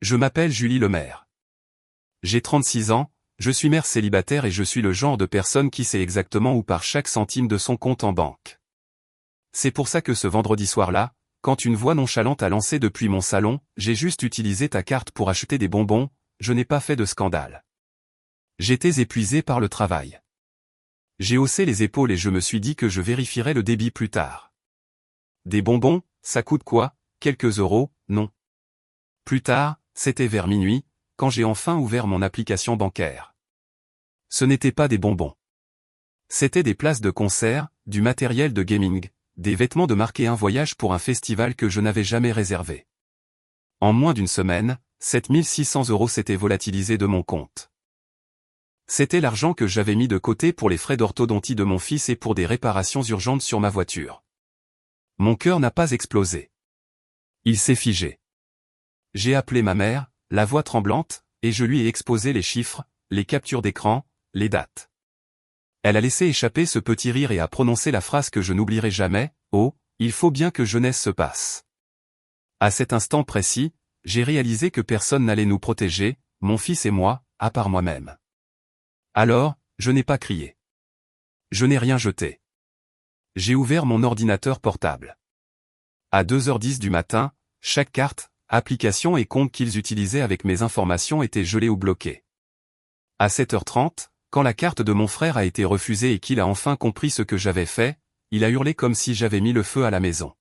Je m'appelle Julie Lemaire. J'ai 36 ans, je suis mère célibataire et je suis le genre de personne qui sait exactement où part chaque centime de son compte en banque. C'est pour ça que ce vendredi soir-là, quand une voix nonchalante a lancé depuis mon salon, j'ai juste utilisé ta carte pour acheter des bonbons, je n'ai pas fait de scandale. J'étais épuisé par le travail. J'ai haussé les épaules et je me suis dit que je vérifierais le débit plus tard. Des bonbons, ça coûte quoi? Quelques euros, non. Plus tard, c'était vers minuit, quand j'ai enfin ouvert mon application bancaire. Ce n'était pas des bonbons. C'était des places de concert, du matériel de gaming, des vêtements de marque et un voyage pour un festival que je n'avais jamais réservé. En moins d'une semaine, 7600 € s'étaient volatilisés de mon compte. C'était l'argent que j'avais mis de côté pour les frais d'orthodontie de mon fils et pour des réparations urgentes sur ma voiture. Mon cœur n'a pas explosé. Il s'est figé. J'ai appelé ma mère, la voix tremblante, et je lui ai exposé les chiffres, les captures d'écran, les dates. Elle a laissé échapper ce petit rire et a prononcé la phrase que je n'oublierai jamais, « Oh, il faut bien que jeunesse se passe. » À cet instant précis, j'ai réalisé que personne n'allait nous protéger, mon fils et moi, à part moi-même. Alors, je n'ai pas crié. Je n'ai rien jeté. J'ai ouvert mon ordinateur portable. À 2h10 du matin, chaque carte, application et compte qu'ils utilisaient avec mes informations étaient gelés ou bloqués. À 7h30, quand la carte de mon frère a été refusée et qu'il a enfin compris ce que j'avais fait, il a hurlé comme si j'avais mis le feu à la maison.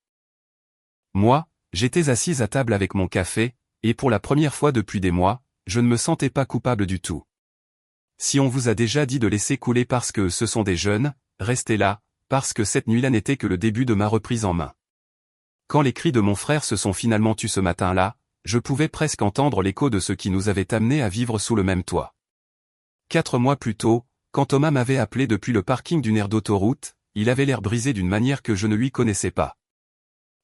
Moi, j'étais assise à table avec mon café, et pour la première fois depuis des mois, je ne me sentais pas coupable du tout. Si on vous a déjà dit de laisser couler parce que ce sont des jeunes, restez là, parce que cette nuit-là n'était que le début de ma reprise en main. Quand les cris de mon frère se sont finalement tus ce matin-là, je pouvais presque entendre l'écho de ce qui nous avait amenés à vivre sous le même toit. 4 mois plus tôt, quand Thomas m'avait appelé depuis le parking d'une aire d'autoroute, il avait l'air brisé d'une manière que je ne lui connaissais pas.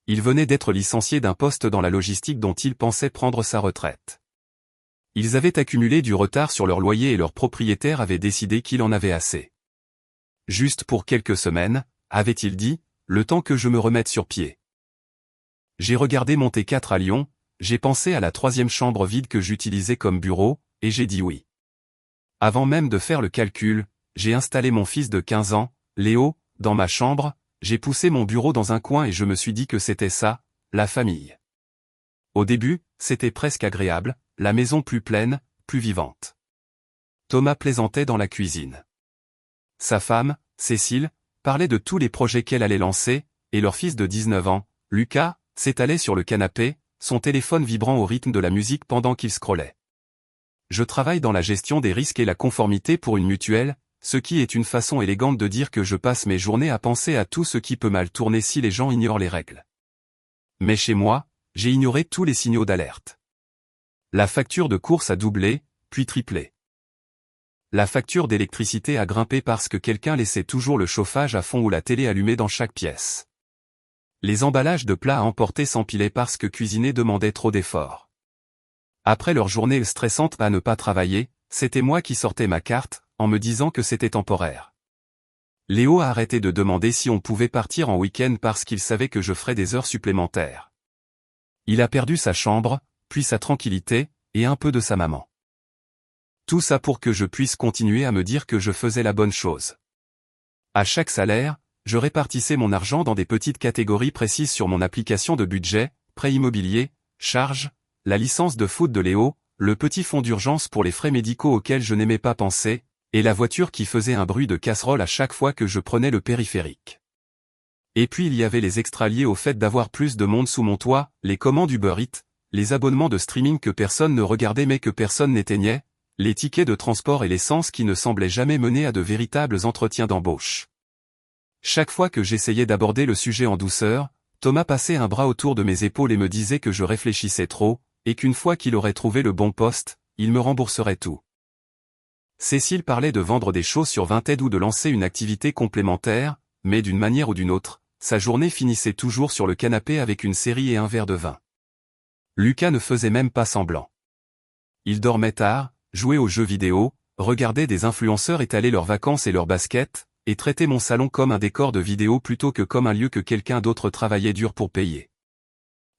Il venait d'être licencié d'un poste dans la logistique dont il pensait prendre sa retraite. Ils avaient accumulé du retard sur leur loyer et leur propriétaire avait décidé qu'il en avait assez. Juste pour quelques semaines, avait-il dit, le temps que je me remette sur pied. J'ai regardé mon T4 à Lyon, j'ai pensé à la 3e chambre vide que j'utilisais comme bureau, et j'ai dit oui. Avant même de faire le calcul, j'ai installé mon fils de 15 ans, Léo, dans ma chambre, j'ai poussé mon bureau dans un coin et je me suis dit que c'était ça, la famille. Au début, c'était presque agréable, la maison plus pleine, plus vivante. Thomas plaisantait dans la cuisine. Sa femme, Cécile, parlait de tous les projets qu'elle allait lancer, et leur fils de 19 ans, Lucas, s'étalait sur le canapé, son téléphone vibrant au rythme de la musique pendant qu'il scrollait. Je travaille dans la gestion des risques et la conformité pour une mutuelle, ce qui est une façon élégante de dire que je passe mes journées à penser à tout ce qui peut mal tourner si les gens ignorent les règles. Mais chez moi, j'ai ignoré tous les signaux d'alerte. La facture de course a doublé, puis triplé. La facture d'électricité a grimpé parce que quelqu'un laissait toujours le chauffage à fond ou la télé allumée dans chaque pièce. Les emballages de plats à emporter s'empilaient parce que cuisiner demandait trop d'efforts. Après leur journée stressante à ne pas travailler, c'était moi qui sortais ma carte, en me disant que c'était temporaire. Léo a arrêté de demander si on pouvait partir en week-end parce qu'il savait que je ferais des heures supplémentaires. Il a perdu sa chambre, puis sa tranquillité, et un peu de sa maman. Tout ça pour que je puisse continuer à me dire que je faisais la bonne chose. À chaque salaire, je répartissais mon argent dans des petites catégories précises sur mon application de budget, prêt immobilier, charges, la licence de foot de Léo, le petit fonds d'urgence pour les frais médicaux auxquels je n'aimais pas penser, et la voiture qui faisait un bruit de casserole à chaque fois que je prenais le périphérique. Et puis il y avait les extras liés au fait d'avoir plus de monde sous mon toit, les commandes Uber Eats, les abonnements de streaming que personne ne regardait mais que personne n'éteignait, les tickets de transport et l'essence qui ne semblaient jamais mener à de véritables entretiens d'embauche. Chaque fois que j'essayais d'aborder le sujet en douceur, Thomas passait un bras autour de mes épaules et me disait que je réfléchissais trop, et qu'une fois qu'il aurait trouvé le bon poste, il me rembourserait tout. Cécile parlait de vendre des choses sur Vinted ou de lancer une activité complémentaire, mais d'une manière ou d'une autre, sa journée finissait toujours sur le canapé avec une série et un verre de vin. Lucas ne faisait même pas semblant. Il dormait tard, jouait aux jeux vidéo, regardait des influenceurs étaler leurs vacances et leurs baskets, et traitait mon salon comme un décor de vidéo plutôt que comme un lieu que quelqu'un d'autre travaillait dur pour payer.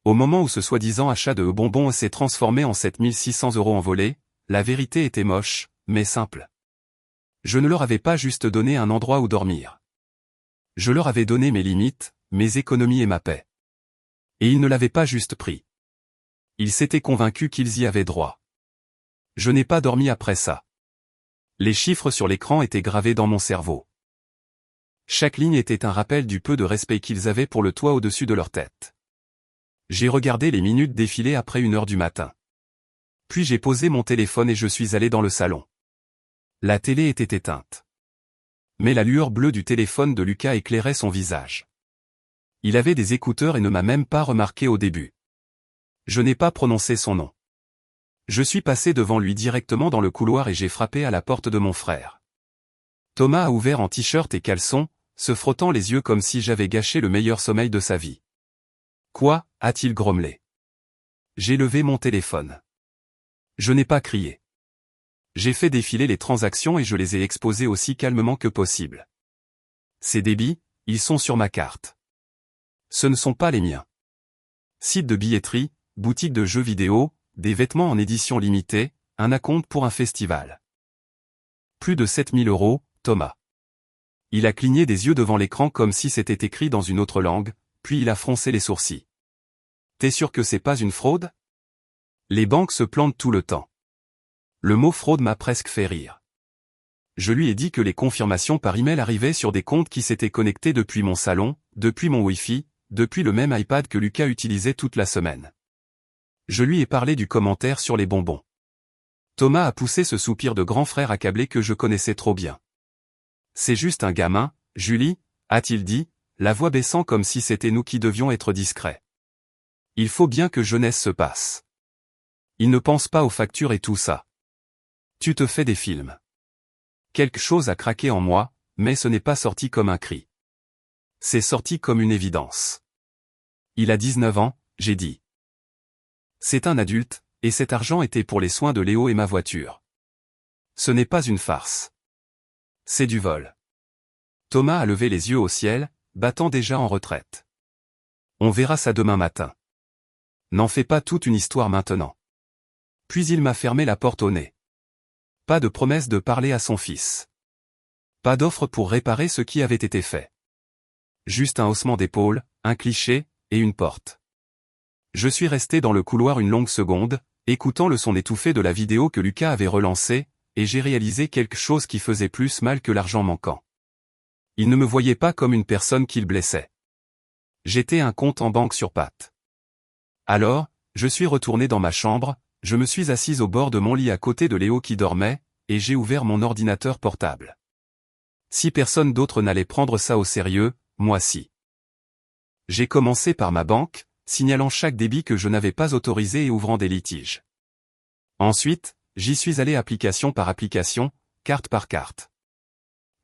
Au moment où ce soi-disant achat de bonbons s'est transformé en 7600 € en volée, la vérité était moche, mais simple. Je ne leur avais pas juste donné un endroit où dormir. Je leur avais donné mes limites, mes économies et ma paix. Et ils ne l'avaient pas juste pris. Ils s'étaient convaincus qu'ils y avaient droit. Je n'ai pas dormi après ça. Les chiffres sur l'écran étaient gravés dans mon cerveau. Chaque ligne était un rappel du peu de respect qu'ils avaient pour le toit au-dessus de leur tête. J'ai regardé les minutes défiler après 1h du matin. Puis j'ai posé mon téléphone et je suis allé dans le salon. La télé était éteinte. Mais la lueur bleue du téléphone de Lucas éclairait son visage. Il avait des écouteurs et ne m'a même pas remarqué au début. Je n'ai pas prononcé son nom. Je suis passé devant lui directement dans le couloir et j'ai frappé à la porte de mon frère. Thomas a ouvert en t-shirt et caleçon, se frottant les yeux comme si j'avais gâché le meilleur sommeil de sa vie. Quoi, a-t-il grommelé. J'ai levé mon téléphone. Je n'ai pas crié. J'ai fait défiler les transactions et je les ai exposées aussi calmement que possible. Ces débits, ils sont sur ma carte. Ce ne sont pas les miens. Site de billetterie, boutique de jeux vidéo, des vêtements en édition limitée, un acompte pour un festival. Plus de 7000 €, Thomas. Il a cligné des yeux devant l'écran comme si c'était écrit dans une autre langue, puis il a froncé les sourcils. T'es sûr que c'est pas une fraude? Les banques se plantent tout le temps. Le mot fraude m'a presque fait rire. Je lui ai dit que les confirmations par email arrivaient sur des comptes qui s'étaient connectés depuis mon salon, depuis mon Wi-Fi, depuis le même iPad que Lucas utilisait toute la semaine. Je lui ai parlé du commentaire sur les bonbons. Thomas a poussé ce soupir de grand frère accablé que je connaissais trop bien. C'est juste un gamin, Julie, a-t-il dit, la voix baissant comme si c'était nous qui devions être discrets. Il faut bien que jeunesse se passe. Il ne pense pas aux factures et tout ça. Tu te fais des films. Quelque chose a craqué en moi, mais ce n'est pas sorti comme un cri. C'est sorti comme une évidence. Il a 19 ans, j'ai dit. C'est un adulte, et cet argent était pour les soins de Léo et ma voiture. Ce n'est pas une farce. C'est du vol. Thomas a levé les yeux au ciel, battant déjà en retraite. On verra ça demain matin. N'en fais pas toute une histoire maintenant. Puis il m'a fermé la porte au nez. Pas de promesse de parler à son fils. Pas d'offre pour réparer ce qui avait été fait. Juste un haussement d'épaule, un cliché, et une porte. Je suis resté dans le couloir une longue seconde, écoutant le son étouffé de la vidéo que Lucas avait relancée, et j'ai réalisé quelque chose qui faisait plus mal que l'argent manquant. Il ne me voyait pas comme une personne qu'il blessait. J'étais un compte en banque sur pattes. Alors, je suis retourné dans ma chambre, je me suis assise au bord de mon lit à côté de Léo qui dormait, et j'ai ouvert mon ordinateur portable. Si personne d'autre n'allait prendre ça au sérieux, moi si. J'ai commencé par ma banque, signalant chaque débit que je n'avais pas autorisé et ouvrant des litiges. Ensuite, j'y suis allé application par application, carte par carte.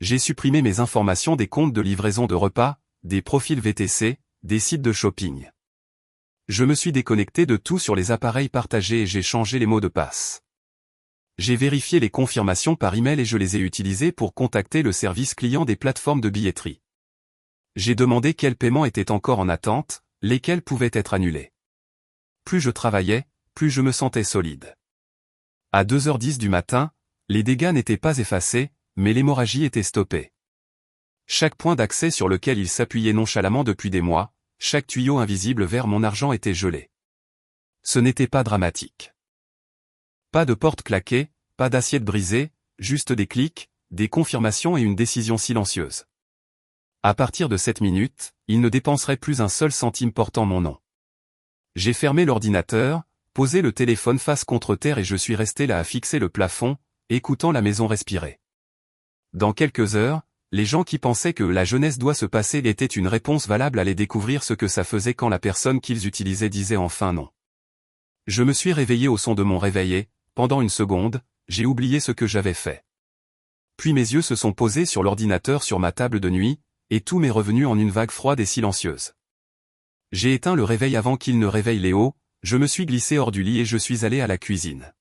J'ai supprimé mes informations des comptes de livraison de repas, des profils VTC, des sites de shopping. Je me suis déconnecté de tout sur les appareils partagés et j'ai changé les mots de passe. J'ai vérifié les confirmations par email et je les ai utilisées pour contacter le service client des plateformes de billetterie. J'ai demandé quels paiements étaient encore en attente, lesquels pouvaient être annulés. Plus je travaillais, plus je me sentais solide. À 2h10 du matin, les dégâts n'étaient pas effacés, mais l'hémorragie était stoppée. Chaque point d'accès sur lequel il s'appuyait nonchalamment depuis des mois, chaque tuyau invisible vers mon argent était gelé. Ce n'était pas dramatique. Pas de porte claquée, pas d'assiette brisée, juste des clics, des confirmations et une décision silencieuse. À partir de cette minute, il ne dépenserait plus un seul centime portant mon nom. J'ai fermé l'ordinateur, posé le téléphone face contre terre et je suis resté là à fixer le plafond, écoutant la maison respirer. Dans quelques heures, les gens qui pensaient que la jeunesse doit se passer était une réponse valable allaient découvrir ce que ça faisait quand la personne qu'ils utilisaient disait enfin non. Je me suis réveillé au son de mon réveil et, pendant une seconde, j'ai oublié ce que j'avais fait. Puis mes yeux se sont posés sur l'ordinateur sur ma table de nuit, et tout m'est revenu en une vague froide et silencieuse. J'ai éteint le réveil avant qu'il ne réveille Léo, je me suis glissé hors du lit et je suis allé à la cuisine.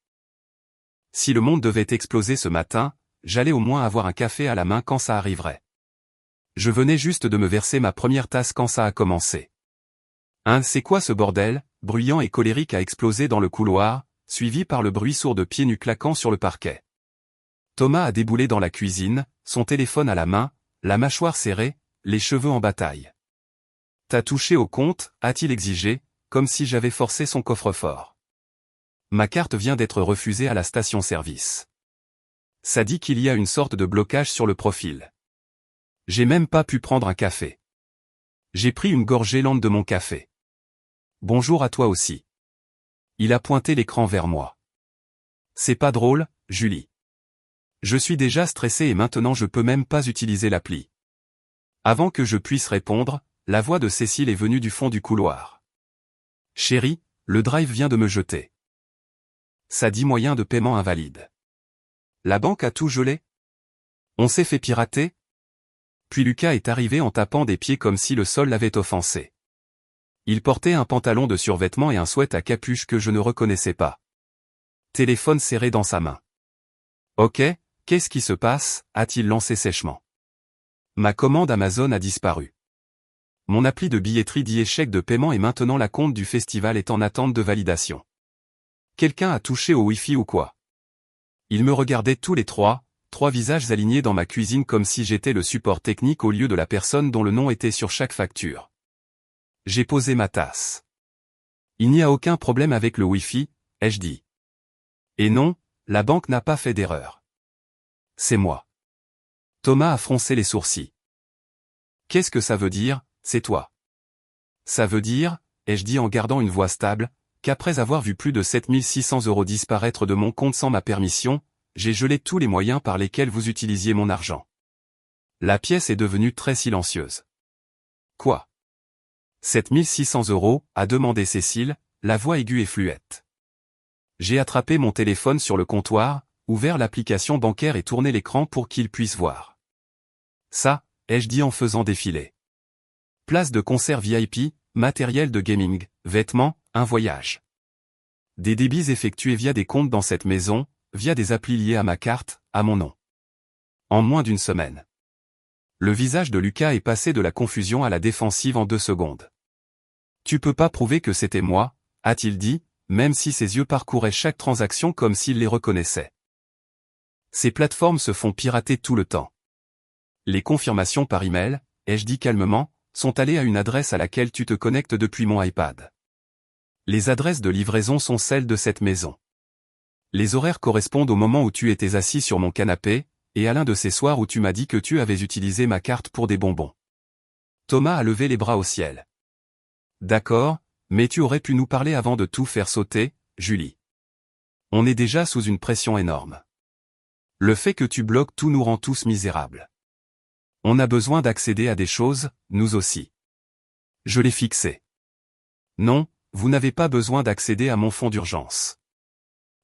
Si le monde devait exploser ce matin, j'allais au moins avoir un café à la main quand ça arriverait. Je venais juste de me verser ma première tasse quand ça a commencé. Hein, c'est quoi ce bordel, bruyant et colérique a explosé dans le couloir, suivi par le bruit sourd de pieds nus claquant sur le parquet. Thomas a déboulé dans la cuisine, son téléphone à la main, la mâchoire serrée, les cheveux en bataille. « T'as touché au compte ?» a-t-il exigé, comme si j'avais forcé son coffre-fort. Ma carte vient d'être refusée à la station-service. Ça dit qu'il y a une sorte de blocage sur le profil. J'ai même pas pu prendre un café. J'ai pris une gorgée lente de mon café. Bonjour à toi aussi. Il a pointé l'écran vers moi. C'est pas drôle, Julie. Je suis déjà stressé et maintenant je peux même pas utiliser l'appli. Avant que je puisse répondre, la voix de Cécile est venue du fond du couloir. Chérie, le drive vient de me jeter. Ça dit moyen de paiement invalide. La banque a tout gelé? On s'est fait pirater? Puis Lucas est arrivé en tapant des pieds comme si le sol l'avait offensé. Il portait un pantalon de survêtement et un sweat à capuche que je ne reconnaissais pas. Téléphone serré dans sa main. Ok, qu'est-ce qui se passe? A-t-il lancé sèchement. Ma commande Amazon a disparu. Mon appli de billetterie dit échec de paiement et maintenant la compte du festival est en attente de validation. Quelqu'un a touché au Wi-Fi ou quoi? Ils me regardaient tous les trois visages alignés dans ma cuisine comme si j'étais le support technique au lieu de la personne dont le nom était sur chaque facture. J'ai posé ma tasse. Il n'y a aucun problème avec le Wi-Fi, ai-je dit. Et non, la banque n'a pas fait d'erreur. C'est moi. Thomas a froncé les sourcils. Qu'est-ce que ça veut dire, c'est toi? Ça veut dire, ai-je dit en gardant une voix stable, qu'après avoir vu plus de 7600 € disparaître de mon compte sans ma permission, j'ai gelé tous les moyens par lesquels vous utilisiez mon argent. La pièce est devenue très silencieuse. Quoi? 7600 € a demandé Cécile, la voix aiguë et fluette. J'ai attrapé mon téléphone sur le comptoir, ouvert l'application bancaire et tourné l'écran pour qu'il puisse voir. Ça, ai-je dit en faisant défiler. Place de concert VIP, matériel de gaming, vêtements, un voyage. Des débits effectués via des comptes dans cette maison, via des applis liés à ma carte, à mon nom. En moins d'une semaine. Le visage de Lucas est passé de la confusion à la défensive en 2 secondes. Tu peux pas prouver que c'était moi, a-t-il dit, même si ses yeux parcouraient chaque transaction comme s'il les reconnaissait. Ces plateformes se font pirater tout le temps. Les confirmations par email, ai-je dit calmement, sont allées à une adresse à laquelle tu te connectes depuis mon iPad. Les adresses de livraison sont celles de cette maison. Les horaires correspondent au moment où tu étais assis sur mon canapé, et à l'un de ces soirs où tu m'as dit que tu avais utilisé ma carte pour des bonbons. Thomas a levé les bras au ciel. D'accord, mais tu aurais pu nous parler avant de tout faire sauter, Julie. On est déjà sous une pression énorme. Le fait que tu bloques tout nous rend tous misérables. On a besoin d'accéder à des choses, nous aussi. Je l'ai fixé. Non, vous n'avez pas besoin d'accéder à mon fonds d'urgence.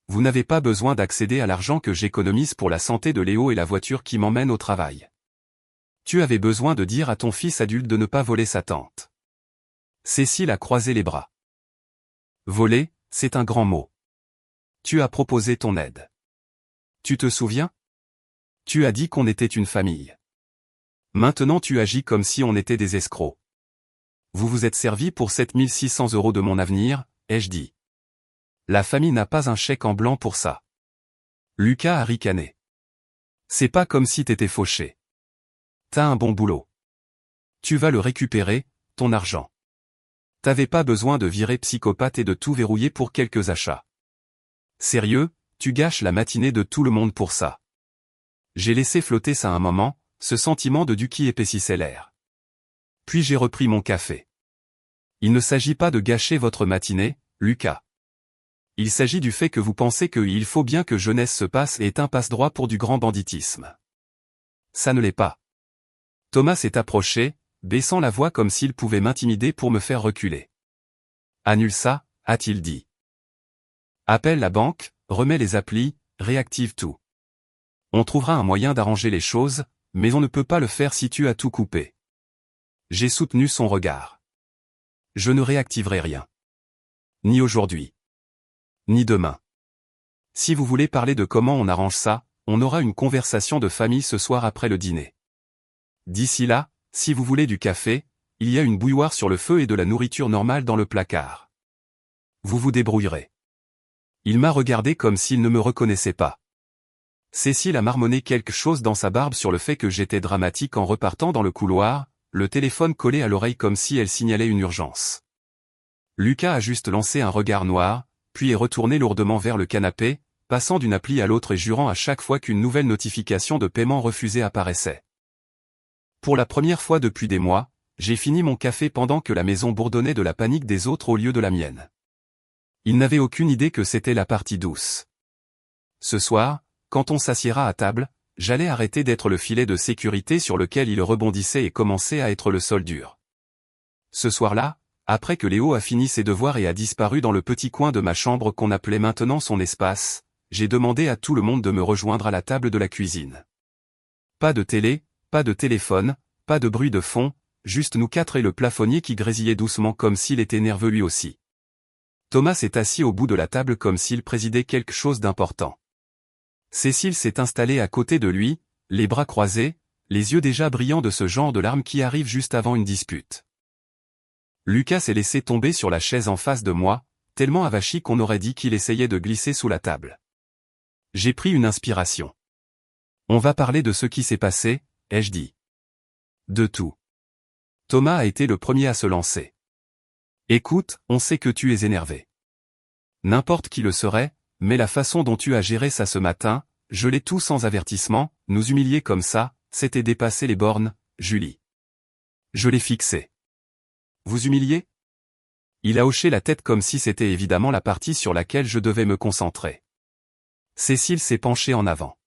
Vous n'avez pas besoin d'accéder à l'argent que j'économise pour la santé de Léo et la voiture qui m'emmène au travail. Tu avais besoin de dire à ton fils adulte de ne pas voler sa tante. Cécile a croisé les bras. Voler, c'est un grand mot. Tu as proposé ton aide. Tu te souviens? Tu as dit qu'on était une famille. Maintenant tu agis comme si on était des escrocs. Vous vous êtes servi pour 7600 € de mon avenir, ai-je dit. La famille n'a pas un chèque en blanc pour ça. Lucas a ricané. C'est pas comme si t'étais fauché. T'as un bon boulot. Tu vas le récupérer, ton argent. T'avais pas besoin de virer psychopathe et de tout verrouiller pour quelques achats. Sérieux, tu gâches la matinée de tout le monde pour ça. J'ai laissé flotter ça un moment, ce sentiment de qui épaississait l'air. Puis j'ai repris mon café. Il ne s'agit pas de gâcher votre matinée, Lucas. Il s'agit du fait que vous pensez qu'il faut bien que jeunesse se passe et est un passe-droit pour du grand banditisme. Ça ne l'est pas. Thomas s'est approché, baissant la voix comme s'il pouvait m'intimider pour me faire reculer. Annule ça, a-t-il dit. Appelle la banque, remets les applis, réactive tout. On trouvera un moyen d'arranger les choses, mais on ne peut pas le faire si tu as tout coupé. J'ai soutenu son regard. Je ne réactiverai rien. Ni aujourd'hui. Ni demain. Si vous voulez parler de comment on arrange ça, on aura une conversation de famille ce soir après le dîner. D'ici là, si vous voulez du café, il y a une bouilloire sur le feu et de la nourriture normale dans le placard. Vous vous débrouillerez. Il m'a regardé comme s'il ne me reconnaissait pas. Cécile a marmonné quelque chose dans sa barbe sur le fait que j'étais dramatique en repartant dans le couloir, le téléphone collé à l'oreille comme si elle signalait une urgence. Lucas a juste lancé un regard noir, puis est retourné lourdement vers le canapé, passant d'une appli à l'autre et jurant à chaque fois qu'une nouvelle notification de paiement refusé apparaissait. Pour la première fois depuis des mois, j'ai fini mon café pendant que la maison bourdonnait de la panique des autres au lieu de la mienne. Il n'avait aucune idée que c'était la partie douce. Ce soir, quand on s'assiera à table, j'allais arrêter d'être le filet de sécurité sur lequel il rebondissait et commencer à être le sol dur. Ce soir-là, après que Léo a fini ses devoirs et a disparu dans le petit coin de ma chambre qu'on appelait maintenant son espace, j'ai demandé à tout le monde de me rejoindre à la table de la cuisine. Pas de télé, pas de téléphone, pas de bruit de fond, juste nous quatre et le plafonnier qui grésillait doucement comme s'il était nerveux lui aussi. Thomas s'est assis au bout de la table comme s'il présidait quelque chose d'important. Cécile s'est installée à côté de lui, les bras croisés, les yeux déjà brillants de ce genre de larmes qui arrive juste avant une dispute. Lucas s'est laissé tomber sur la chaise en face de moi, tellement avachi qu'on aurait dit qu'il essayait de glisser sous la table. J'ai pris une inspiration. On va parler de ce qui s'est passé, ai-je dit. De tout. Thomas a été le premier à se lancer. Écoute, on sait que tu es énervé. N'importe qui le serait, mais la façon dont tu as géré ça ce matin, geler tout sans avertissement, nous humilier comme ça, c'était dépasser les bornes, Julie. Je l'ai fixé. Vous humilier? Il a hoché la tête comme si c'était évidemment la partie sur laquelle je devais me concentrer. Cécile s'est penchée en avant.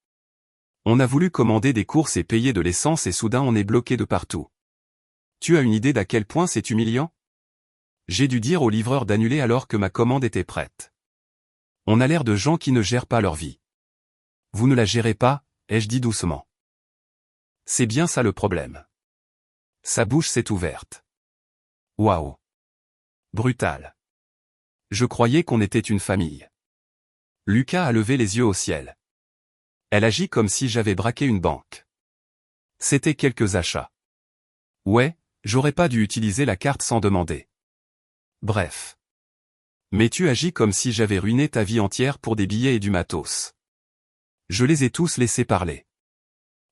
On a voulu commander des courses et payer de l'essence et soudain on est bloqué de partout. Tu as une idée d'à quel point c'est humiliant? J'ai dû dire au livreur d'annuler alors que ma commande était prête. On a l'air de gens qui ne gèrent pas leur vie. Vous ne la gérez pas, ai-je dit doucement. C'est bien ça le problème. Sa bouche s'est ouverte. Waouh. Brutal. Je croyais qu'on était une famille. Lucas a levé les yeux au ciel. Elle agit comme si j'avais braqué une banque. C'était quelques achats. Ouais, j'aurais pas dû utiliser la carte sans demander. Bref. Mais tu agis comme si j'avais ruiné ta vie entière pour des billets et du matos. Je les ai tous laissés parler.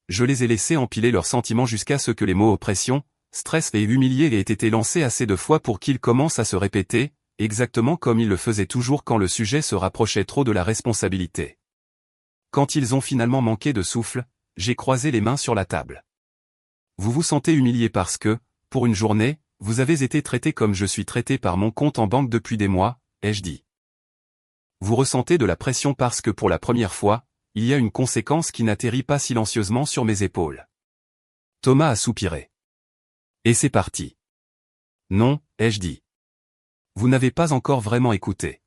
Je les ai laissés empiler leurs sentiments jusqu'à ce que les mots oppression, stress et humilié aient été lancés assez de fois pour qu'ils commencent à se répéter, exactement comme ils le faisaient toujours quand le sujet se rapprochait trop de la responsabilité. Quand ils ont finalement manqué de souffle, j'ai croisé les mains sur la table. Vous vous sentez humilié parce que, pour une journée, vous avez été traité comme je suis traité par mon compte en banque depuis des mois, ai-je dit. Vous ressentez de la pression parce que pour la première fois, il y a une conséquence qui n'atterrit pas silencieusement sur mes épaules. Thomas a soupiré. Et c'est parti. Non, ai-je dit. Vous n'avez pas encore vraiment écouté.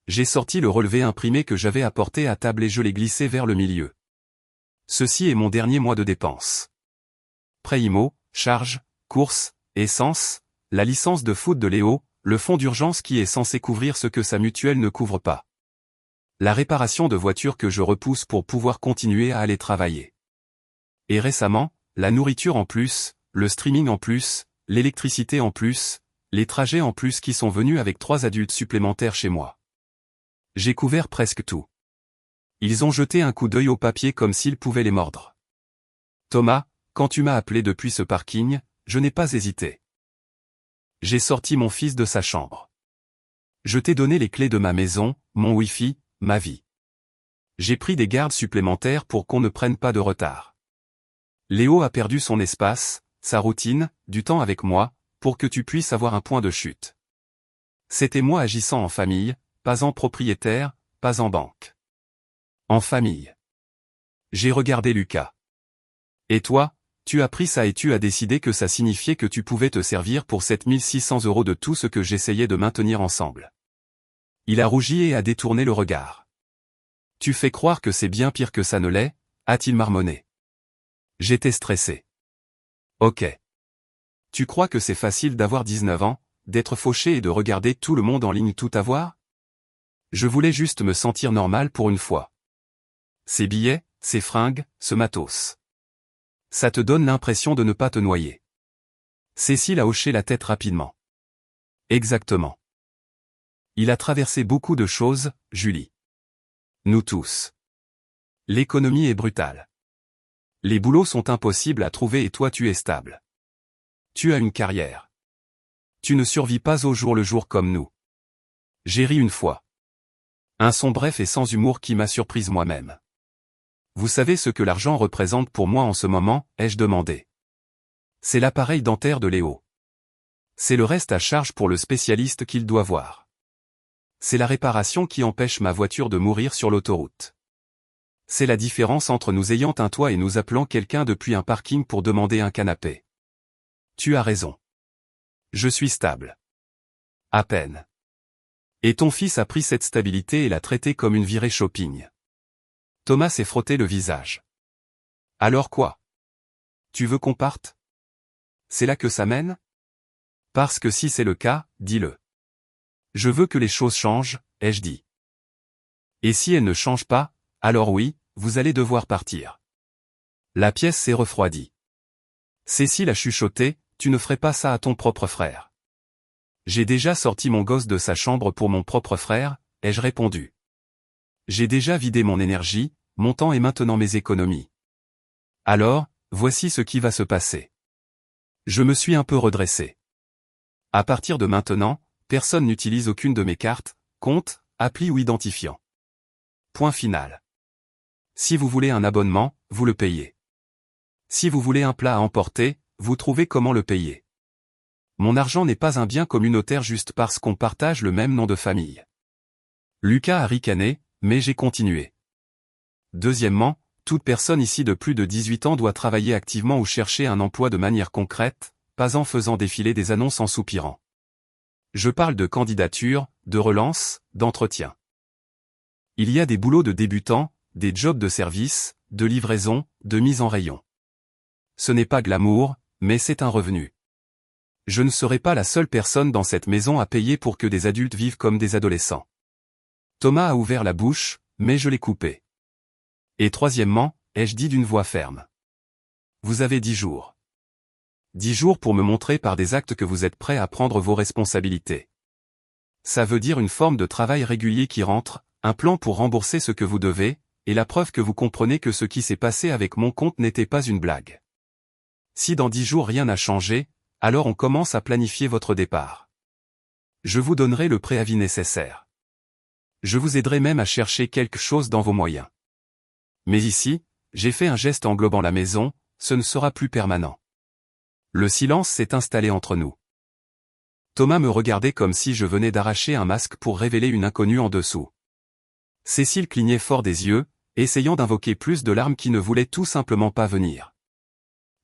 J'ai sorti le relevé imprimé que j'avais apporté à table et je l'ai glissé vers le milieu. Ceci est mon dernier mois de dépenses. Prêt IMO, charge, courses, essence, la licence de foot de Léo, le fonds d'urgence qui est censé couvrir ce que sa mutuelle ne couvre pas. La réparation de voitures que je repousse pour pouvoir continuer à aller travailler. Et récemment, la nourriture en plus, le streaming en plus, l'électricité en plus, les trajets en plus qui sont venus avec 3 adultes supplémentaires chez moi. J'ai couvert presque tout. Ils ont jeté un coup d'œil au papier comme s'ils pouvaient les mordre. Thomas, quand tu m'as appelé depuis ce parking, je n'ai pas hésité. J'ai sorti mon fils de sa chambre. Je t'ai donné les clés de ma maison, mon Wi-Fi, ma vie. J'ai pris des gardes supplémentaires pour qu'on ne prenne pas de retard. Léo a perdu son espace, sa routine, du temps avec moi, pour que tu puisses avoir un point de chute. C'était moi agissant en famille, pas en propriétaire, pas en banque. En famille. J'ai regardé Lucas. Et toi, tu as pris ça et tu as décidé que ça signifiait que tu pouvais te servir pour 7600 € de tout ce que j'essayais de maintenir ensemble. Il a rougi et a détourné le regard. Tu fais croire que c'est bien pire que ça ne l'est, a-t-il marmonné. J'étais stressé. Ok. Tu crois que c'est facile d'avoir 19 ans, d'être fauché et de regarder tout le monde en ligne tout avoir? Je voulais juste me sentir normal pour une fois. Ces billets, ces fringues, ce matos. Ça te donne l'impression de ne pas te noyer. Cécile a hoché la tête rapidement. Exactement. Il a traversé beaucoup de choses, Julie. Nous tous. L'économie est brutale. Les boulots sont impossibles à trouver et toi tu es stable. Tu as une carrière. Tu ne survis pas au jour le jour comme nous. J'ai ri une fois. Un son bref et sans humour qui m'a surprise moi-même. Vous savez ce que l'argent représente pour moi en ce moment, ai-je demandé. C'est l'appareil dentaire de Léo. C'est le reste à charge pour le spécialiste qu'il doit voir. C'est la réparation qui empêche ma voiture de mourir sur l'autoroute. C'est la différence entre nous ayant un toit et nous appelant quelqu'un depuis un parking pour demander un canapé. Tu as raison. Je suis stable. À peine. Et ton fils a pris cette stabilité et l'a traitée comme une virée shopping. Thomas s'est frotté le visage. Alors quoi? Tu veux qu'on parte? C'est là que ça mène? Parce que si c'est le cas, dis-le. Je veux que les choses changent, ai-je dit. Et si elles ne changent pas, alors oui, vous allez devoir partir. La pièce s'est refroidie. Cécile a chuchoté, tu ne ferais pas ça à ton propre frère. J'ai déjà sorti mon gosse de sa chambre pour mon propre frère, ai-je répondu. J'ai déjà vidé mon énergie, mon temps et maintenant mes économies. Alors, voici ce qui va se passer. Je me suis un peu redressé. À partir de maintenant, personne n'utilise aucune de mes cartes, comptes, applis ou identifiants. Point final. Si vous voulez un abonnement, vous le payez. Si vous voulez un plat à emporter, vous trouvez comment le payer. Mon argent n'est pas un bien communautaire juste parce qu'on partage le même nom de famille. Lucas a ricané, mais j'ai continué. Deuxièmement, toute personne ici de plus de 18 ans doit travailler activement ou chercher un emploi de manière concrète, pas en faisant défiler des annonces en soupirant. Je parle de candidature, de relance, d'entretien. Il y a des boulots de débutants, des jobs de service, de livraison, de mise en rayon. Ce n'est pas glamour, mais c'est un revenu. Je ne serai pas la seule personne dans cette maison à payer pour que des adultes vivent comme des adolescents. Thomas a ouvert la bouche, mais je l'ai coupé. Et troisièmement, ai-je dit d'une voix ferme. Vous avez 10 jours. 10 jours pour me montrer par des actes que vous êtes prêt à prendre vos responsabilités. Ça veut dire une forme de travail régulier qui rentre, un plan pour rembourser ce que vous devez, et la preuve que vous comprenez que ce qui s'est passé avec mon compte n'était pas une blague. Si dans 10 jours rien n'a changé, alors on commence à planifier votre départ. Je vous donnerai le préavis nécessaire. Je vous aiderai même à chercher quelque chose dans vos moyens. Mais ici, j'ai fait un geste englobant la maison, ce ne sera plus permanent. Le silence s'est installé entre nous. Thomas me regardait comme si je venais d'arracher un masque pour révéler une inconnue en dessous. Cécile clignait fort des yeux, essayant d'invoquer plus de larmes qui ne voulaient tout simplement pas venir.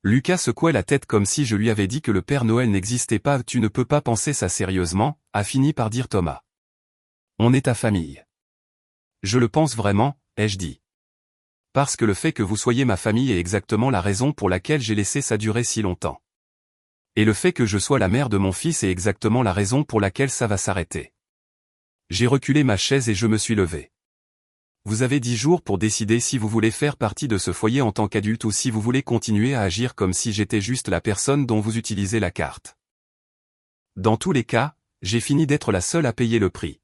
Lucas secouait la tête comme si je lui avais dit que le Père Noël n'existait pas. Tu ne peux pas penser ça sérieusement, a fini par dire Thomas. On est ta famille. Je le pense vraiment, ai-je dit. Parce que le fait que vous soyez ma famille est exactement la raison pour laquelle j'ai laissé ça durer si longtemps. Et le fait que je sois la mère de mon fils est exactement la raison pour laquelle ça va s'arrêter. J'ai reculé ma chaise et je me suis levé. Vous avez 10 jours pour décider si vous voulez faire partie de ce foyer en tant qu'adulte ou si vous voulez continuer à agir comme si j'étais juste la personne dont vous utilisez la carte. Dans tous les cas, j'ai fini d'être la seule à payer le prix.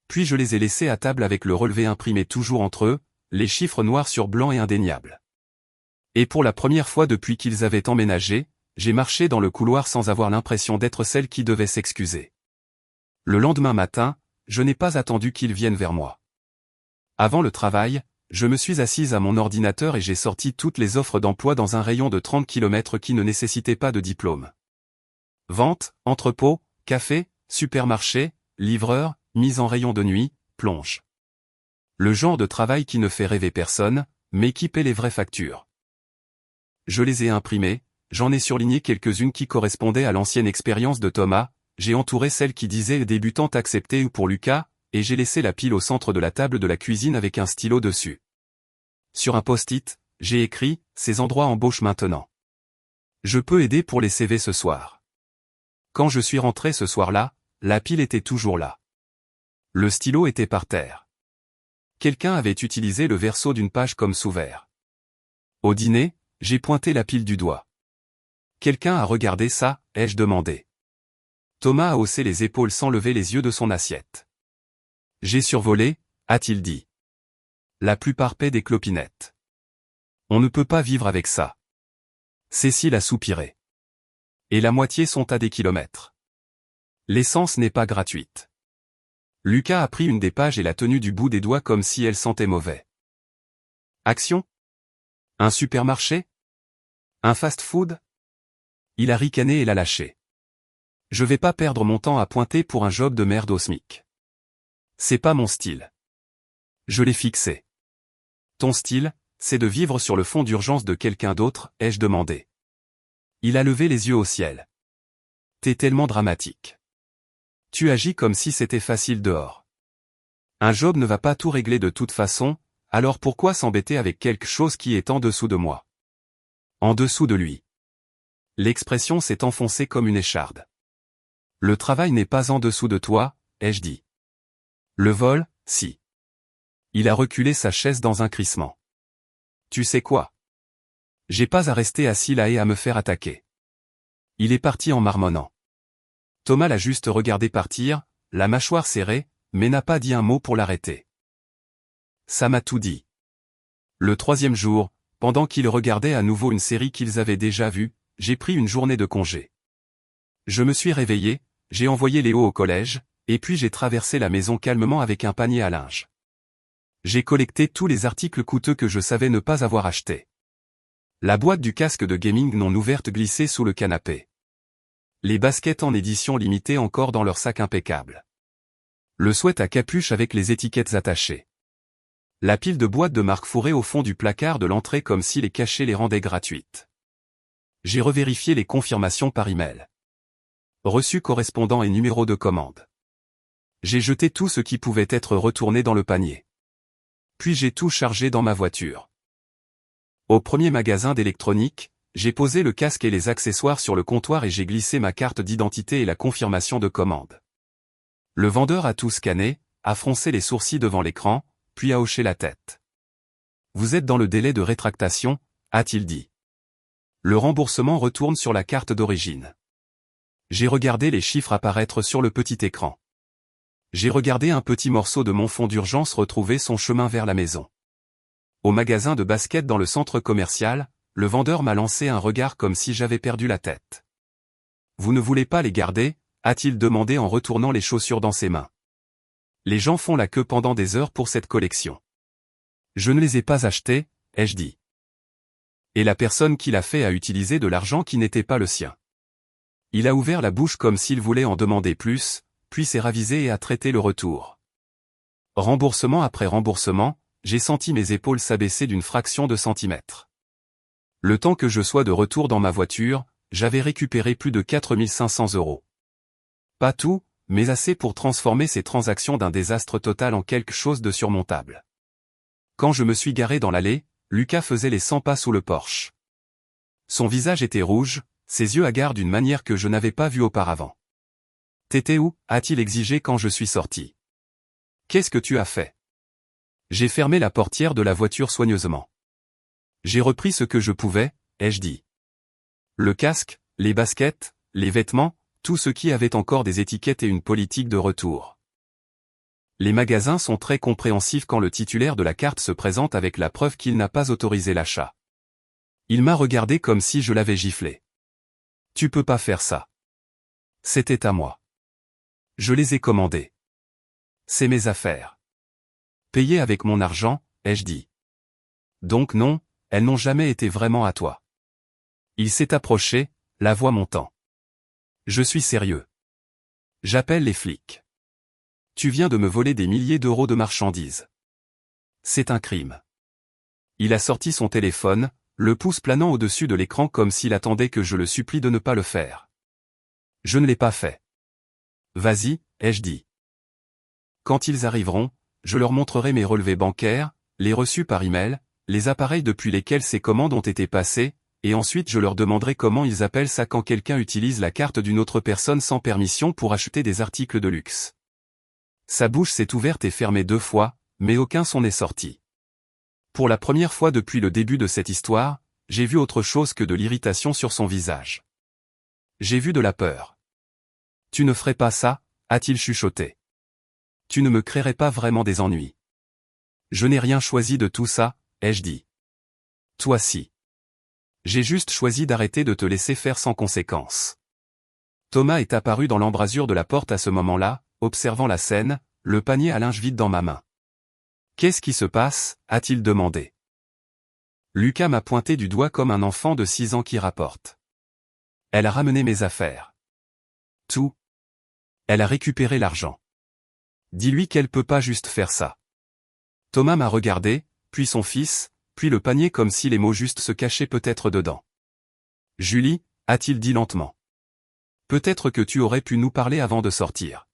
Puis je les ai laissés à table avec le relevé imprimé toujours entre eux, les chiffres noirs sur blanc et indéniables. Et pour la première fois depuis qu'ils avaient emménagé, j'ai marché dans le couloir sans avoir l'impression d'être celle qui devait s'excuser. Le lendemain matin, je n'ai pas attendu qu'ils viennent vers moi. Avant le travail, je me suis assise à mon ordinateur et j'ai sorti toutes les offres d'emploi dans un rayon de 30 km qui ne nécessitaient pas de diplôme. Vente, entrepôt, café, supermarché, livreur, mise en rayon de nuit, plonge. Le genre de travail qui ne fait rêver personne, mais qui paie les vraies factures. Je les ai imprimées, j'en ai surligné quelques-unes qui correspondaient à l'ancienne expérience de Thomas, j'ai entouré celle qui disait débutante acceptée ou pour Lucas, et j'ai laissé la pile au centre de la table de la cuisine avec un stylo dessus. Sur un post-it, j'ai écrit « Ces endroits embauchent maintenant. Je peux aider pour les CV ce soir ». Quand je suis rentré ce soir-là, la pile était toujours là. Le stylo était par terre. Quelqu'un avait utilisé le verso d'une page comme sous-vert. Au dîner, j'ai pointé la pile du doigt. Quelqu'un a regardé ça, ai-je demandé. Thomas a haussé les épaules sans lever les yeux de son assiette. J'ai survolé, a-t-il dit. La plupart paient des clopinettes. On ne peut pas vivre avec ça. Cécile a soupiré. Et la moitié sont à des kilomètres. L'essence n'est pas gratuite. Lucas a pris une des pages et l'a tenue du bout des doigts comme si elle sentait mauvais. Action? Un supermarché? Un fast-food? Il a ricané et l'a lâché. Je vais pas perdre mon temps à pointer pour un job de merde au SMIC. C'est pas mon style. Je l'ai fixé. Ton style, c'est de vivre sur le fond d'urgence de quelqu'un d'autre, ai-je demandé. Il a levé les yeux au ciel. T'es tellement dramatique. Tu agis comme si c'était facile dehors. Un job ne va pas tout régler de toute façon, alors pourquoi s'embêter avec quelque chose qui est en dessous de moi? En dessous de lui. L'expression s'est enfoncée comme une écharde. Le travail n'est pas en dessous de toi, ai-je dit. Le vol, si. Il a reculé sa chaise dans un crissement. Tu sais quoi? J'ai pas à rester assis là et à me faire attaquer. Il est parti en marmonnant. Thomas l'a juste regardé partir, la mâchoire serrée, mais n'a pas dit un mot pour l'arrêter. Ça m'a tout dit. Le troisième jour, pendant qu'ils regardaient à nouveau une série qu'ils avaient déjà vue, j'ai pris une journée de congé. Je me suis réveillé, j'ai envoyé Léo au collège, et puis j'ai traversé la maison calmement avec un panier à linge. J'ai collecté tous les articles coûteux que je savais ne pas avoir achetés. La boîte du casque de gaming non ouverte glissait sous le canapé. Les baskets en édition limitée encore dans leur sac impeccable. Le sweat à capuche avec les étiquettes attachées. La pile de boîtes de marque fourrées au fond du placard de l'entrée comme si les cachets les rendaient gratuites. J'ai revérifié les confirmations par email. Reçu correspondant et numéro de commande. J'ai jeté tout ce qui pouvait être retourné dans le panier. Puis j'ai tout chargé dans ma voiture. Au premier magasin d'électronique, j'ai posé le casque et les accessoires sur le comptoir et j'ai glissé ma carte d'identité et la confirmation de commande. Le vendeur a tout scanné, a froncé les sourcils devant l'écran, puis a hoché la tête. Vous êtes dans le délai de rétractation, a-t-il dit. Le remboursement retourne sur la carte d'origine. J'ai regardé les chiffres apparaître sur le petit écran. J'ai regardé un petit morceau de mon fond d'urgence retrouver son chemin vers la maison. Au magasin de basket dans le centre commercial, le vendeur m'a lancé un regard comme si j'avais perdu la tête. Vous ne voulez pas les garder, a-t-il demandé en retournant les chaussures dans ses mains. Les gens font la queue pendant des heures pour cette collection. Je ne les ai pas achetés, ai-je dit. Et la personne qui l'a fait a utilisé de l'argent qui n'était pas le sien. Il a ouvert la bouche comme s'il voulait en demander plus, puis s'est ravisé et a traité le retour. Remboursement après remboursement, j'ai senti mes épaules s'abaisser d'une fraction de centimètre. Le temps que je sois de retour dans ma voiture, j'avais récupéré plus de 4 500 €. Pas tout, mais assez pour transformer ces transactions d'un désastre total en quelque chose de surmontable. Quand je me suis garé dans l'allée, Lucas faisait les 100 pas sous le porche. Son visage était rouge, ses yeux hagards d'une manière que je n'avais pas vue auparavant. T'étais où, a-t-il exigé quand je suis sorti. Qu'est-ce que tu as fait? J'ai fermé la portière de la voiture soigneusement. J'ai repris ce que je pouvais, ai-je dit. Le casque, les baskets, les vêtements, tout ce qui avait encore des étiquettes et une politique de retour. Les magasins sont très compréhensifs quand le titulaire de la carte se présente avec la preuve qu'il n'a pas autorisé l'achat. Il m'a regardé comme si je l'avais giflé. Tu peux pas faire ça. C'était à moi. Je les ai commandés. C'est mes affaires. Payées avec mon argent, ai-je dit. Donc non, elles n'ont jamais été vraiment à toi. Il s'est approché, la voix montant. Je suis sérieux. J'appelle les flics. Tu viens de me voler des milliers d'euros de marchandises. C'est un crime. Il a sorti son téléphone, le pouce planant au-dessus de l'écran comme s'il attendait que je le supplie de ne pas le faire. Je ne l'ai pas fait. Vas-y, ai-je dit. Quand ils arriveront, je leur montrerai mes relevés bancaires, les reçus par email, les appareils depuis lesquels ces commandes ont été passées, et ensuite je leur demanderai comment ils appellent ça quand quelqu'un utilise la carte d'une autre personne sans permission pour acheter des articles de luxe. Sa bouche s'est ouverte et fermée 2 fois, mais aucun son n'est sorti. Pour la première fois depuis le début de cette histoire, j'ai vu autre chose que de l'irritation sur son visage. J'ai vu de la peur. Tu ne ferais pas ça, a-t-il chuchoté. Tu ne me créerais pas vraiment des ennuis. Je n'ai rien choisi de tout ça, ai-je dit. Toi si. J'ai juste choisi d'arrêter de te laisser faire sans conséquence. Thomas est apparu dans l'embrasure de la porte à ce moment-là, observant la scène, le panier à linge vide dans ma main. Qu'est-ce qui se passe, a-t-il demandé. Lucas m'a pointé du doigt comme un enfant de 6 ans qui rapporte. Elle a ramené mes affaires. Tout. Elle a récupéré l'argent. Dis-lui qu'elle peut pas juste faire ça. Thomas m'a regardé, puis son fils, puis le panier comme si les mots juste se cachaient peut-être dedans. Julie, a-t-il dit lentement. Peut-être que tu aurais pu nous parler avant de sortir.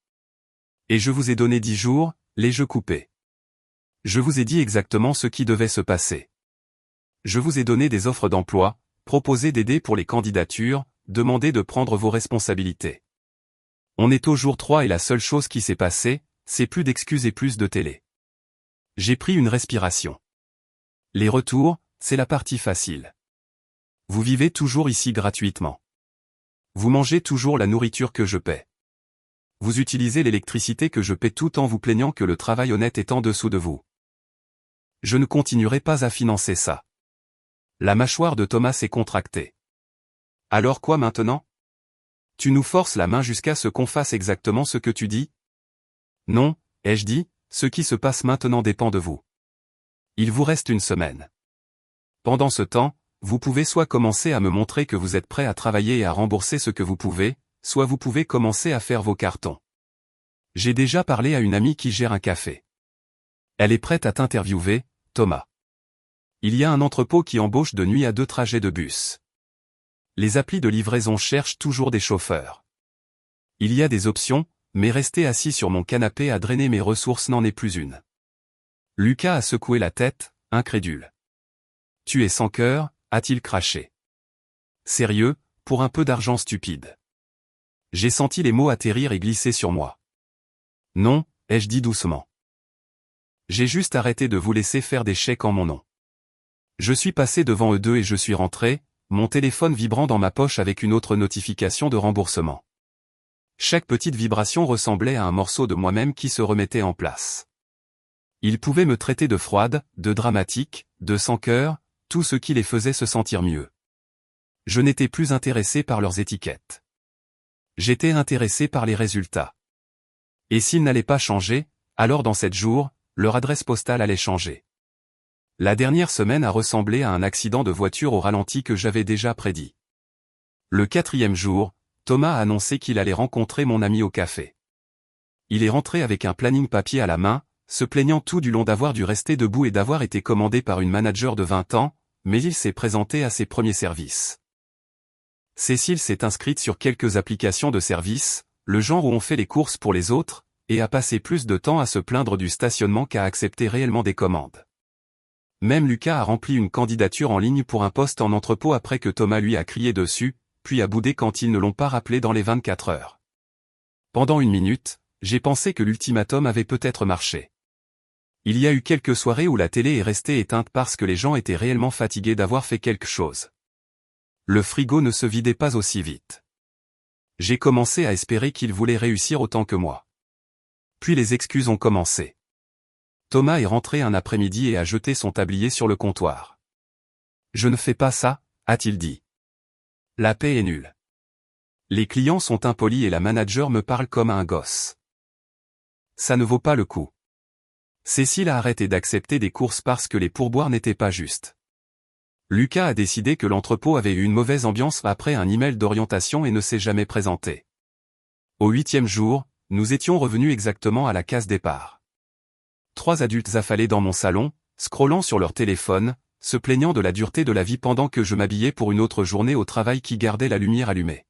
Et je vous ai donné 10 jours, les jeux coupés. Je vous ai dit exactement ce qui devait se passer. Je vous ai donné des offres d'emploi, proposé d'aider pour les candidatures, demandé de prendre vos responsabilités. On est au jour 3 et la seule chose qui s'est passée, c'est plus d'excuses et plus de télé. J'ai pris une respiration. Les retours, c'est la partie facile. Vous vivez toujours ici gratuitement. Vous mangez toujours la nourriture que je paie. Vous utilisez l'électricité que je paie tout en vous plaignant que le travail honnête est en dessous de vous. Je ne continuerai pas à financer ça. La mâchoire de Thomas s'est contractée. Alors quoi maintenant? Tu nous forces la main jusqu'à ce qu'on fasse exactement ce que tu dis? Non, ai-je dit, ce qui se passe maintenant dépend de vous. Il vous reste une semaine. Pendant ce temps, vous pouvez soit commencer à me montrer que vous êtes prêt à travailler et à rembourser ce que vous pouvez, soit vous pouvez commencer à faire vos cartons. J'ai déjà parlé à une amie qui gère un café. Elle est prête à t'interviewer, Thomas. Il y a un entrepôt qui embauche de nuit à 2 trajets de bus. Les applis de livraison cherchent toujours des chauffeurs. Il y a des options, mais rester assis sur mon canapé à drainer mes ressources n'en est plus une. Lucas a secoué la tête, incrédule. Tu es sans cœur, a-t-il craché. Sérieux, pour un peu d'argent stupide. J'ai senti les mots atterrir et glisser sur moi. Non, ai-je dit doucement. J'ai juste arrêté de vous laisser faire des chèques en mon nom. Je suis passé devant eux deux et je suis rentré, mon téléphone vibrant dans ma poche avec une autre notification de remboursement. Chaque petite vibration ressemblait à un morceau de moi-même qui se remettait en place. Ils pouvaient me traiter de froide, de dramatique, de sans cœur, tout ce qui les faisait se sentir mieux. Je n'étais plus intéressé par leurs étiquettes. J'étais intéressé par les résultats. Et s'ils n'allaient pas changer, alors dans 7 jours, leur adresse postale allait changer. La dernière semaine a ressemblé à un accident de voiture au ralenti que j'avais déjà prédit. Le 4e jour, Thomas a annoncé qu'il allait rencontrer mon ami au café. Il est rentré avec un planning papier à la main, se plaignant tout du long d'avoir dû rester debout et d'avoir été commandé par une manager de 20 ans, mais il s'est présenté à ses premiers services. Cécile s'est inscrite sur quelques applications de services, le genre où on fait les courses pour les autres, et a passé plus de temps à se plaindre du stationnement qu'à accepter réellement des commandes. Même Lucas a rempli une candidature en ligne pour un poste en entrepôt après que Thomas lui a crié dessus, puis a boudé quand ils ne l'ont pas rappelé dans les 24 heures. Pendant une minute, j'ai pensé que l'ultimatum avait peut-être marché. Il y a eu quelques soirées où la télé est restée éteinte parce que les gens étaient réellement fatigués d'avoir fait quelque chose. Le frigo ne se vidait pas aussi vite. J'ai commencé à espérer qu'il voulait réussir autant que moi. Puis les excuses ont commencé. Thomas est rentré un après-midi et a jeté son tablier sur le comptoir. Je ne fais pas ça, a-t-il dit. La paie est nulle. Les clients sont impolis et la manager me parle comme à un gosse. Ça ne vaut pas le coup. Cécile a arrêté d'accepter des courses parce que les pourboires n'étaient pas justes. Lucas a décidé que l'entrepôt avait eu une mauvaise ambiance après un email d'orientation et ne s'est jamais présenté. Au 8e jour, nous étions revenus exactement à la case départ. 3 adultes affalés dans mon salon, scrollant sur leur téléphone, se plaignant de la dureté de la vie pendant que je m'habillais pour une autre journée au travail qui gardait la lumière allumée.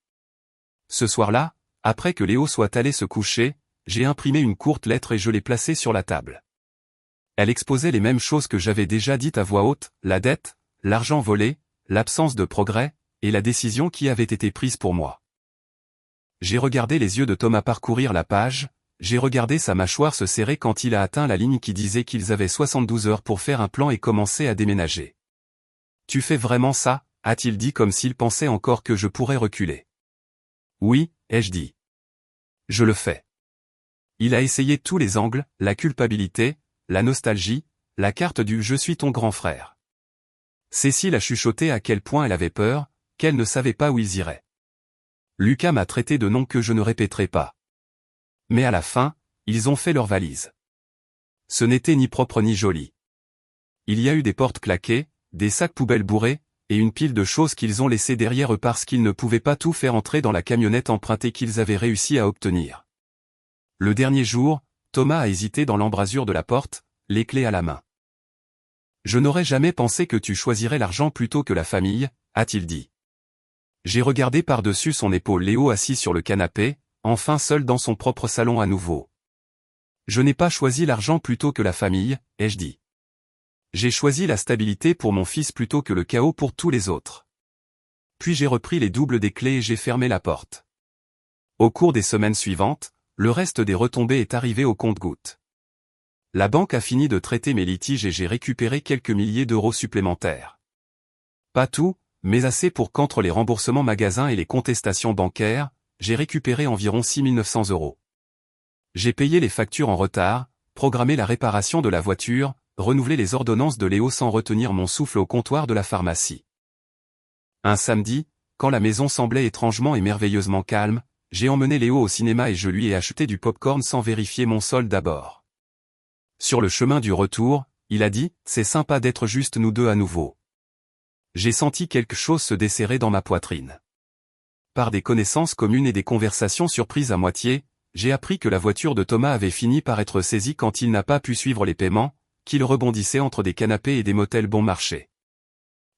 Ce soir-là, après que Léo soit allé se coucher, j'ai imprimé une courte lettre et je l'ai placée sur la table. Elle exposait les mêmes choses que j'avais déjà dites à voix haute, la dette, l'argent volé, l'absence de progrès, et la décision qui avait été prise pour moi. J'ai regardé les yeux de Thomas parcourir la page, j'ai regardé sa mâchoire se serrer quand il a atteint la ligne qui disait qu'ils avaient 72 heures pour faire un plan et commencer à déménager. Tu fais vraiment ça, a-t-il dit comme s'il pensait encore que je pourrais reculer. Oui, ai-je dit. Je le fais. Il a essayé tous les angles, la culpabilité, la nostalgie, la carte du « je suis ton grand frère ». Cécile a chuchoté à quel point elle avait peur, qu'elle ne savait pas où ils iraient. Lucas m'a traité de noms que je ne répéterai pas. Mais à la fin, ils ont fait leur valise. Ce n'était ni propre ni joli. Il y a eu des portes claquées, des sacs poubelles bourrés, et une pile de choses qu'ils ont laissées derrière eux parce qu'ils ne pouvaient pas tout faire entrer dans la camionnette empruntée qu'ils avaient réussi à obtenir. Le dernier jour, Thomas a hésité dans l'embrasure de la porte, les clés à la main. « Je n'aurais jamais pensé que tu choisirais l'argent plutôt que la famille », a-t-il dit. J'ai regardé par-dessus son épaule Léo assis sur le canapé, enfin seul dans son propre salon à nouveau. « Je n'ai pas choisi l'argent plutôt que la famille », ai-je dit. J'ai choisi la stabilité pour mon fils plutôt que le chaos pour tous les autres. Puis j'ai repris les doubles des clés et j'ai fermé la porte. Au cours des semaines suivantes, le reste des retombées est arrivé au compte-gouttes. La banque a fini de traiter mes litiges et j'ai récupéré quelques milliers d'euros supplémentaires. Pas tout, mais assez pour qu'entre les remboursements magasins et les contestations bancaires, j'ai récupéré environ 6 900 euros. J'ai payé les factures en retard, programmé la réparation de la voiture, renouvelé les ordonnances de Léo sans retenir mon souffle au comptoir de la pharmacie. Un samedi, quand la maison semblait étrangement et merveilleusement calme, j'ai emmené Léo au cinéma et je lui ai acheté du popcorn sans vérifier mon solde d'abord. Sur le chemin du retour, il a dit « C'est sympa d'être juste nous deux à nouveau ». J'ai senti quelque chose se desserrer dans ma poitrine. Par des connaissances communes et des conversations surprises à moitié, j'ai appris que la voiture de Thomas avait fini par être saisie quand il n'a pas pu suivre les paiements, qu'il rebondissait entre des canapés et des motels bon marché.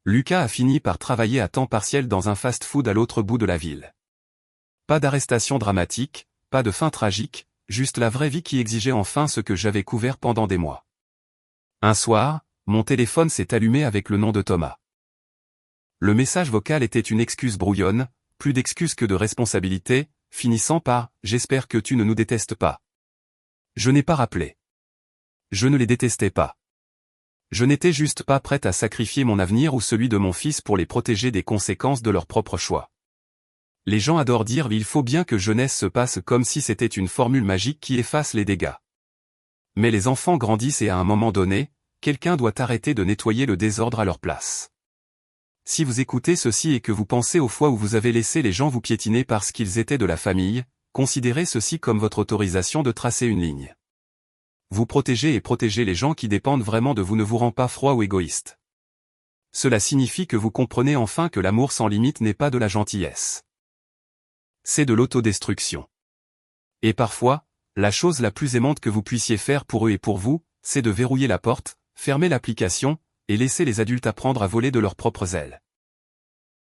Lucas a fini par travailler à temps partiel dans un fast-food à l'autre bout de la ville. Pas d'arrestation dramatique, pas de fin tragique, juste la vraie vie qui exigeait enfin ce que j'avais couvert pendant des mois. Un soir, mon téléphone s'est allumé avec le nom de Thomas. Le message vocal était une excuse brouillonne, plus d'excuses que de responsabilité, finissant par « J'espère que tu ne nous détestes pas ». Je n'ai pas rappelé. Je ne les détestais pas. Je n'étais juste pas prête à sacrifier mon avenir ou celui de mon fils pour les protéger des conséquences de leur propre choix. Les gens adorent dire « il faut bien que jeunesse se passe » comme si c'était une formule magique qui efface les dégâts. Mais les enfants grandissent et à un moment donné, quelqu'un doit arrêter de nettoyer le désordre à leur place. Si vous écoutez ceci et que vous pensez aux fois où vous avez laissé les gens vous piétiner parce qu'ils étaient de la famille, considérez ceci comme votre autorisation de tracer une ligne. Vous protéger et protéger les gens qui dépendent vraiment de vous ne vous rend pas froid ou égoïste. Cela signifie que vous comprenez enfin que l'amour sans limite n'est pas de la gentillesse. C'est de l'autodestruction. Et parfois, la chose la plus aimante que vous puissiez faire pour eux et pour vous, c'est de verrouiller la porte, fermer l'application, et laisser les adultes apprendre à voler de leurs propres ailes.